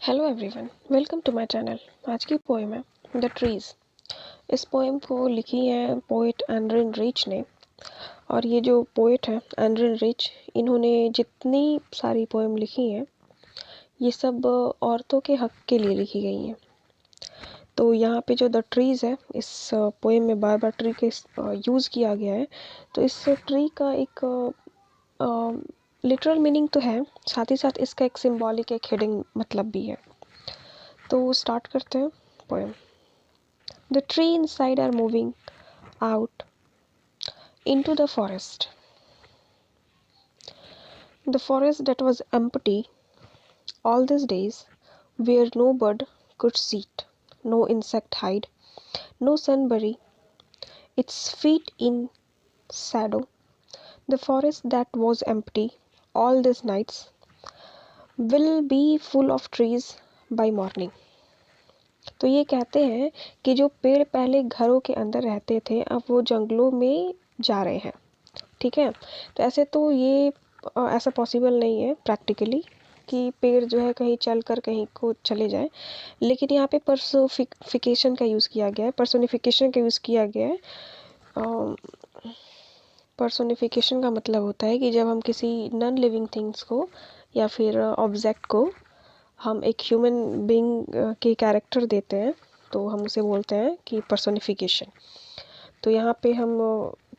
Hello everyone, welcome to my channel. आज की poem है द ट्रीज़। इस पोएम को लिखी है पोएट एंड्रिन रिच ने। और ये जो पोएट है एंड्रिन रिच, इन्होंने जितनी सारी पोएम लिखी हैं ये सब औरतों के हक के लिए लिखी गई हैं। तो यहाँ पे जो द ट्रीज़ है, इस पोएम में बार बार ट्री के यूज़ किया गया है। तो इस ट्री का एक लिटरल मीनिंग तो है, साथ ही साथ इसका एक सिंबॉलिक, एक हिडन मतलब भी है। तो स्टार्ट करते हैं poem. The tree inside are moving out into the forest. The forest that was empty all these days, where no bird could sit, no insect hide, no sun bury its feet in shadow. The forest that was empty all these nights will be full of trees by morning. तो ये कहते हैं कि जो पेड़ पहले घरों के अंदर रहते थे अब वो जंगलों में जा रहे हैं। ठीक है, तो ऐसे तो ये ऐसा पॉसिबल नहीं है प्रैक्टिकली कि पेड़ जो है कहीं चल कर कहीं को चले जाए, लेकिन यहाँ पे पर्सोनिफिकेशन का यूज़ किया गया है। पर्सोनिफिकेशन का यूज़ किया गया है। पर्सोनिफिकेशन का मतलब होता है कि जब हम किसी नॉन लिविंग थिंग्स को या फिर ऑब्जेक्ट को हम एक ह्यूमन बीइंग के कैरेक्टर देते हैं तो हम उसे बोलते हैं कि पर्सोनिफिकेशन। तो यहाँ पे हम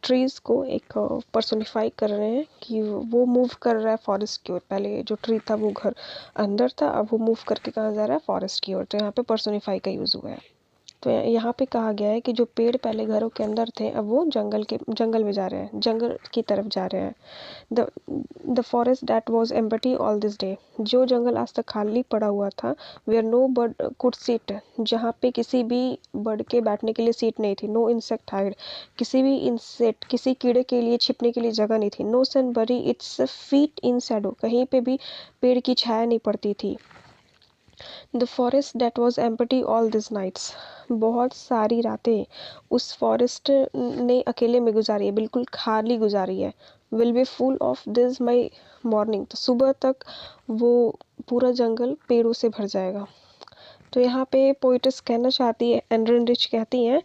ट्रीज़ को एक पर्सोनिफाई कर रहे हैं कि वो मूव कर रहा है फॉरेस्ट की ओर। पहले जो ट्री था वो घर अंदर था, अब वो मूव करके कहाँ जा रहा है, फॉरेस्ट की ओर। तो यहाँ पे पर्सोनिफाई का यूज़ हुआ है। तो यहाँ पे कहा गया है कि जो पेड़ पहले घरों के अंदर थे अब वो जंगल में जा रहे हैं, जंगल की तरफ जा रहे हैं। The forest that was empty all this day, जो जंगल आज तक खाली पड़ा हुआ था। Where no bird could sit, जहाँ पे किसी भी बर्ड के बैठने के लिए सीट नहीं थी। नो इंसेक्ट हाइड, किसी भी इंसेक्ट, किसी कीड़े के लिए छिपने के लिए जगह नहीं थी। नो सन बरी इट्स फीट इन शैडो, कहीं पे भी पेड़ की छाया नहीं पड़ती थी। The forest that was empty all this nights, बहुत सारी रातें उस फॉरेस्ट ने अकेले में गुजारी है, बिल्कुल खाली गुजारी है। Will be full of this my morning, तो सुबह तक वो पूरा जंगल पेड़ों से भर जाएगा। तो यहाँ पे पोइटस कहना चाहती है, एंड्रिन रिच कहती हैं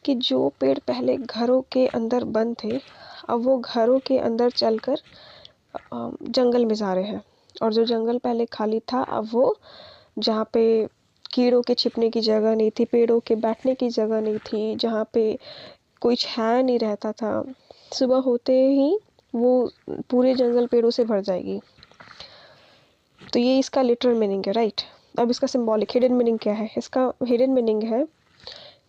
कि जो पेड़ पहले घरों के अंदर बंद थे अब वो घरों के अंदर चलकर जंगल में जा रहे हैं। और जो जंगल पहले खाली था अब वो, जहाँ पे कीड़ों के छिपने की जगह नहीं थी, पेड़ों के बैठने की जगह नहीं थी, जहाँ पे कोई छाया नहीं रहता था, सुबह होते ही वो पूरे जंगल पेड़ों से भर जाएगी। तो ये इसका लिटरल मीनिंग है, राइट। अब इसका सिंबॉलिक हिडन मीनिंग क्या है? इसका हिडन मीनिंग है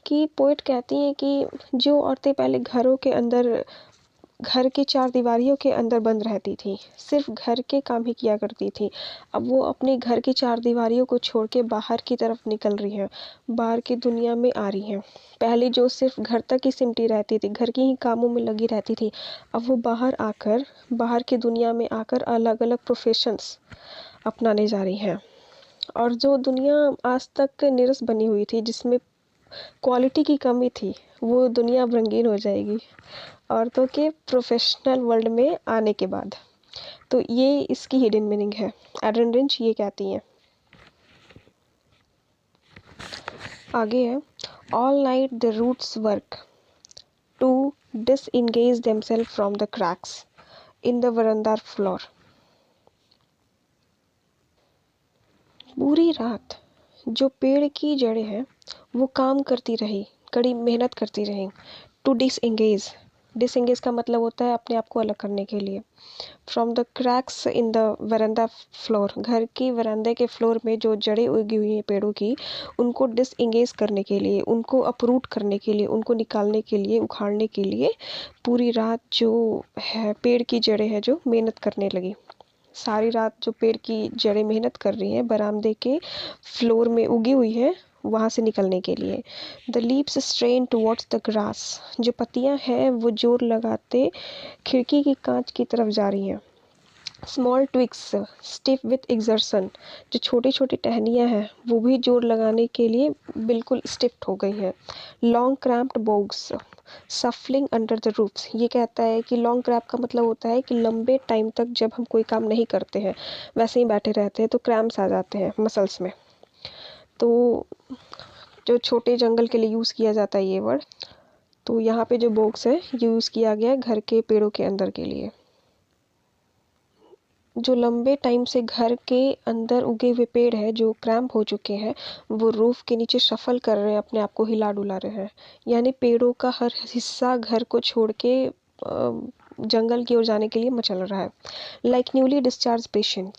कि पोइट कहती हैं कि जो औरतें पहले घरों के अंदर, घर की चार दीवारियों के अंदर बंद रहती थी, सिर्फ घर के काम ही किया करती थी, अब वो अपने घर की चार दीवारियों को छोड़ के बाहर की तरफ निकल रही हैं, बाहर की दुनिया में आ रही हैं। पहले जो सिर्फ घर तक ही सिमटी रहती थी, घर के ही कामों में लगी रहती थी, अब वो बाहर आकर, बाहर की दुनिया में आकर अलग अलग प्रोफेशंस अपनाने जा रही हैं। और जो दुनिया आज तक नीरस बनी हुई थी, जिसमें क्वालिटी की कमी थी, वो दुनिया अब रंगीन हो जाएगी औरतों के प्रोफेशनल वर्ल्ड में आने के बाद। तो ये इसकी हिडन मीनिंग है। एंड्रिन रिच ये कहती हैं। आगे है, all night the roots work to disengage themselves from the cracks in the veranda floor. पूरी रात जो पेड़ की जड़ें हैं वो काम करती रही, कड़ी मेहनत करती रही। टू डिसएंगेज, डिसएंगेज का मतलब होता है अपने आप को अलग करने के लिए। From the cracks in the veranda floor, घर की वरांडे के फ्लोर में जो जड़ें उगी हुई हैं पेड़ों की, उनको डिसएंगेज करने के लिए, उनको अपरूट करने के लिए, उनको निकालने के लिए, उखाड़ने के लिए पूरी रात जो है पेड़ की जड़ें हैं जो मेहनत करने लगी। सारी रात जो पेड़ की जड़ें मेहनत कर रही हैं बरामदे के फ्लोर में उगी हुई है वहाँ से निकलने के लिए। The leaves strain towards the grass, जो पत्तियाँ हैं वो जोर लगाते खिड़की की कांच की तरफ जा रही हैं। Small twigs stiff with exertion, जो छोटी छोटी टहनियाँ हैं वो भी जोर लगाने के लिए बिल्कुल स्टिफ्ट हो गई हैं। Long cramped bogs shuffling under the roofs, ये कहता है कि लॉन्ग क्रैम्प का मतलब होता है कि लंबे टाइम तक जब हम कोई काम नहीं करते हैं, वैसे ही बैठे रहते हैं तो क्रैम्प्स आ जाते हैं मसल्स में। तो जो छोटे जंगल के लिए यूज़ किया जाता है ये वर्ड। तो यहाँ पे जो बॉक्स है यूज़ किया गया है घर के पेड़ों के अंदर के लिए। जो लंबे टाइम से घर के अंदर उगे हुए पेड़ हैं जो क्रैम्प हो चुके हैं, वो रूफ के नीचे शफल कर रहे हैं, अपने आप को हिला डुला रहे हैं। यानी पेड़ों का हर हिस्सा घर को छोड़ के जंगल की ओर जाने के लिए मचल रहा है। Like newly discharge patient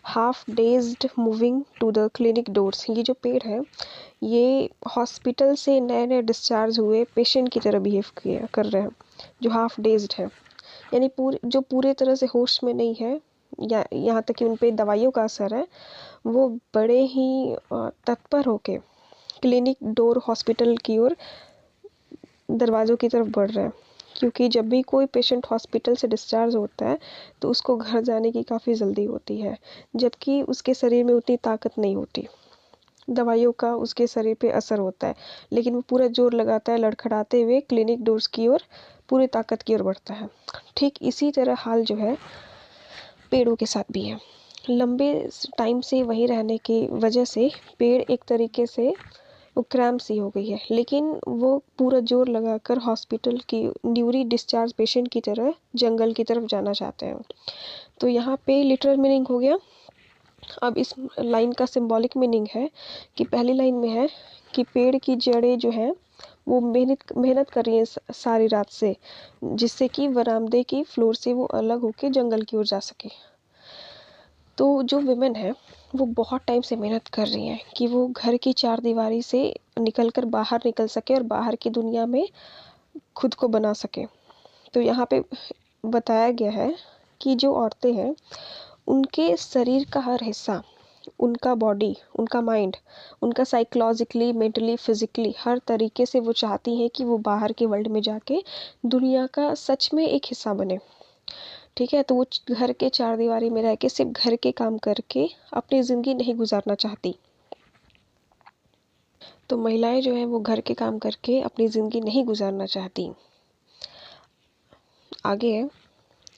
half dazed moving to the clinic doors. ये जो पेड़ है ये हॉस्पिटल से नए नए डिस्चार्ज हुए पेशेंट की तरह बिहेव कर रहे हैं, जो हाफ डेज्ड है, यानी पूरे तरह से होश में नहीं है, या यहाँ तक कि उन पे दवाइयों का असर है। वो बड़े ही तत्पर होके क्लिनिक डोर हॉस्पिटल की ओर दरवाज़ों की तरफ बढ़ रहे हैं, क्योंकि जब भी कोई पेशेंट हॉस्पिटल से डिस्चार्ज होता है तो उसको घर जाने की काफ़ी जल्दी होती है, जबकि उसके शरीर में उतनी ताकत नहीं होती। दवाइयों का उसके शरीर पे असर होता है, लेकिन वो पूरा जोर लगाता है, लड़खड़ाते हुए क्लिनिक डोर्स की ओर पूरी ताकत की ओर बढ़ता है। ठीक इसी तरह हाल जो है पेड़ों के साथ भी है। लंबे टाइम से वहीं रहने की वजह से पेड़ एक तरीके से वो क्रैम्प सी हो गई है, लेकिन वो पूरा जोर लगाकर हॉस्पिटल की न्यूली डिस्चार्ज पेशेंट की तरह जंगल की तरफ जाना चाहते हैं। तो यहाँ पे लिटरल मीनिंग हो गया। अब इस लाइन का सिंबॉलिक मीनिंग है कि पहली लाइन में है कि पेड़ की जड़ें जो हैं वो मेहनत कर रही हैं सारी रात से, जिससे कि बरामदे की फ्लोर से वो अलग होके जंगल की ओर जा सके। तो जो विमेन है वो बहुत टाइम से मेहनत कर रही हैं कि वो घर की चारदीवारी से निकलकर बाहर निकल सके और बाहर की दुनिया में खुद को बना सके। तो यहाँ पे बताया गया है कि जो औरतें हैं उनके शरीर का हर हिस्सा, उनका बॉडी, उनका माइंड, उनका साइकोलॉजिकली, मेंटली, फिजिकली हर तरीके से वो चाहती हैं कि वो बाहर के वर्ल्ड में जाके दुनिया का सच में एक हिस्सा बने। ठीक है, तो वो घर के चारदीवारी में रह के सिर्फ घर के काम करके अपनी ज़िंदगी नहीं गुजारना चाहती। तो महिलाएं जो हैं वो घर के काम करके अपनी ज़िंदगी नहीं गुजारना चाहती। आगे है,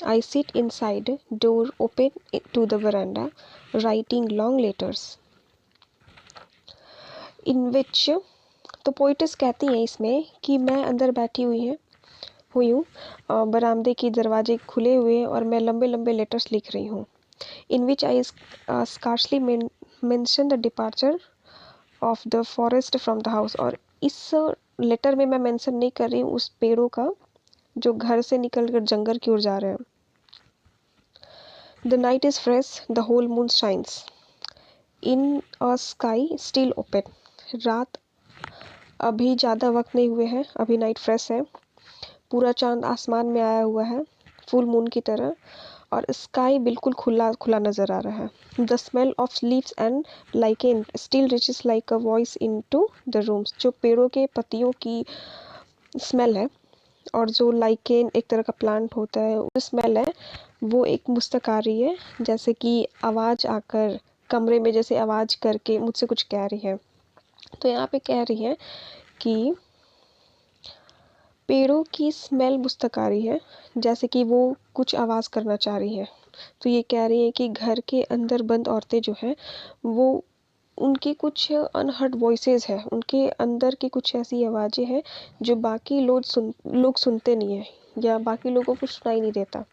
I sit inside, door open to the veranda, writing long letters. In which तो पोइटस कहती हैं इसमें कि मैं अंदर बैठी हुई हूँ, बरामदे की दरवाजे खुले हुए हैं और मैं लंबे लंबे लेटर्स लिख रही हूँ। In which I scarcely mention the departure of the forest from the house. और इस लेटर में मैं मेंशन नहीं कर रही हूँ उस पेड़ों का जो घर से निकल कर जंगल की ओर जा रहे हैं। The night is fresh, the whole moon shines in a sky still open. रात अभी ज़्यादा वक्त नहीं हुए हैं, अभी नाइट फ्रेश है, पूरा चांद आसमान में आया हुआ है फुल मून की तरह, और स्काई बिल्कुल खुला खुला नज़र आ रहा है। The smell of leaves and lichen still reaches like a voice into the rooms. जो पेड़ों के पत्तियों की स्मेल है और जो लाइकेन एक तरह का प्लांट होता है वो स्मेल है, वो एक मुस्तक आ रही है, जैसे कि आवाज़ आकर कमरे में जैसे आवाज़ करके मुझसे कुछ कह रही है। तो यहाँ पे कह रही है कि पेड़ों की स्मेल मुस्तक आ रही है, जैसे कि वो कुछ आवाज़ करना चाह रही है। तो ये कह रही है कि घर के अंदर बंद औरतें जो हैं वो उनकी कुछ अनहर्ड वॉइसेस है, उनके अंदर की कुछ ऐसी आवाज़ें हैं जो बाकी लोग सुनते नहीं हैं या बाकी लोगों को सुनाई नहीं देता।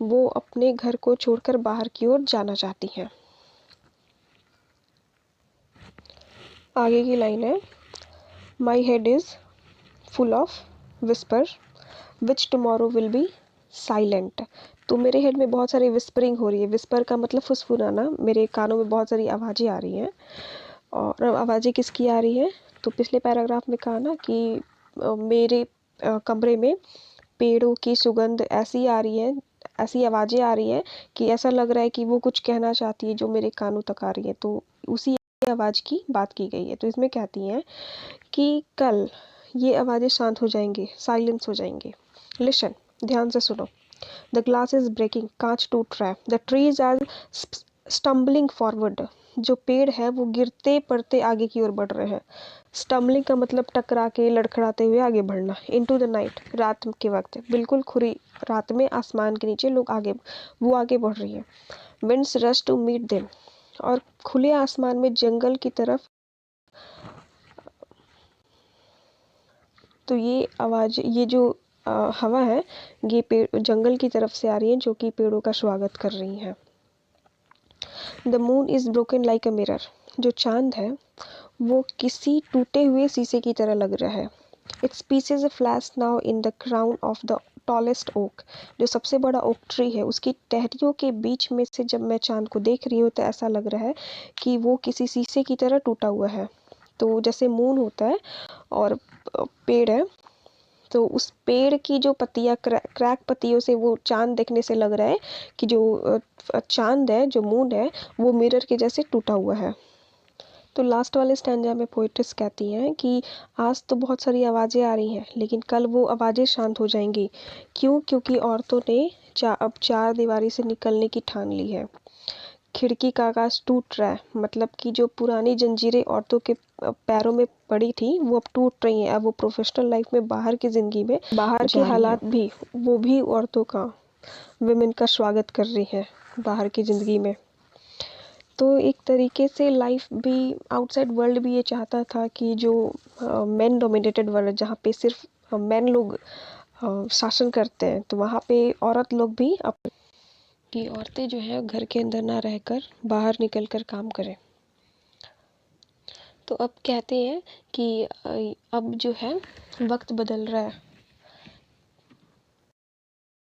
वो अपने घर को छोड़कर बाहर की ओर जाना चाहती हैं। आगे की लाइन है, my head is full of whisper which tomorrow will be silent. तो मेरे हेड में बहुत सारी विस्परिंग हो रही है। विस्पर का मतलब फुसफुसाना, मेरे कानों में बहुत सारी आवाज़ें आ रही हैं। और आवाज़ें किसकी आ रही हैं? तो पिछले पैराग्राफ में कहा ना कि मेरे कमरे में पेड़ों की सुगंध ऐसी आ रही है, ऐसी आवाज़ें आ रही हैं कि ऐसा लग रहा है कि वो कुछ कहना चाहती है जो मेरे कानों तक आ रही है। तो उसी आवाज़ की बात की गई है। तो इसमें कहती हैं कि कल ये आवाज़ें शांत हो जाएंगी, साइलेंस हो जाएंगी। लिसन, ध्यान से सुनो। द ग्लास इज ब्रेकिंग, कांच टूट रहा है। The trees are stumbling forward, जो पेड़ है वो गिरते पड़ते आगे की ओर बढ़ रहे हैं। स्टम्बलिंग का मतलब टकरा के लड़खड़ाते हुए आगे बढ़ना। इनटू द नाइट, रात के वक्त, बिल्कुल खुली रात में आसमान के नीचे वो आगे बढ़ रही है। Winds rush to meet them, और खुले आसमान में जंगल की तरफ। तो ये आवाज़, ये जो हवा है, ये पेड़ जंगल की तरफ से आ रही है, जो कि पेड़ों का स्वागत कर रही है। The moon is broken like a mirror. जो चांद है वो किसी टूटे हुए शीशे की तरह लग रहा है। Its pieces a flash now in the crown of the tallest oak. जो सबसे बड़ा ओक ट्री है, उसकी टहनियों के बीच में से जब मैं चांद को देख रही हूँ तो ऐसा लग रहा है कि वो किसी शीशे की तरह टूटा हुआ है। तो जैसे मून होता है और पेड़ है, तो उस पेड़ की जो पत्तियाँ क्रैक पत्तियों से वो चांद देखने से लग रहा है कि जो चांद है, जो मून है, वो मिरर के जैसे टूटा हुआ है। तो लास्ट वाले स्टैंजा में पोएट्रेस कहती हैं कि आज तो बहुत सारी आवाज़ें आ रही हैं, लेकिन कल वो आवाज़ें शांत हो जाएंगी। क्यों? क्योंकि औरतों ने अब चार दीवारी से निकलने की ठान ली है। खिड़की का आकाश टूट रहा है, मतलब कि जो पुरानी जंजीरें औरतों के पैरों में पड़ी थी वो अब टूट रही हैं। अब वो प्रोफेशनल लाइफ में, बाहर की ज़िंदगी में, बाहर के हालात भी, वो भी औरतों का, विमेन का स्वागत कर रही हैं बाहर की ज़िंदगी में। तो एक तरीके से लाइफ भी, आउटसाइड वर्ल्ड भी ये चाहता था कि जो मेन डोमिनेटेड वर्ल्ड, जहाँ पे सिर्फ मेन लोग शासन करते हैं, तो वहाँ पे औरत लोग भी कि औरतें जो है घर के अंदर ना रहकर बाहर निकल कर काम करें। तो अब कहते हैं कि अब जो है वक्त बदल रहा है,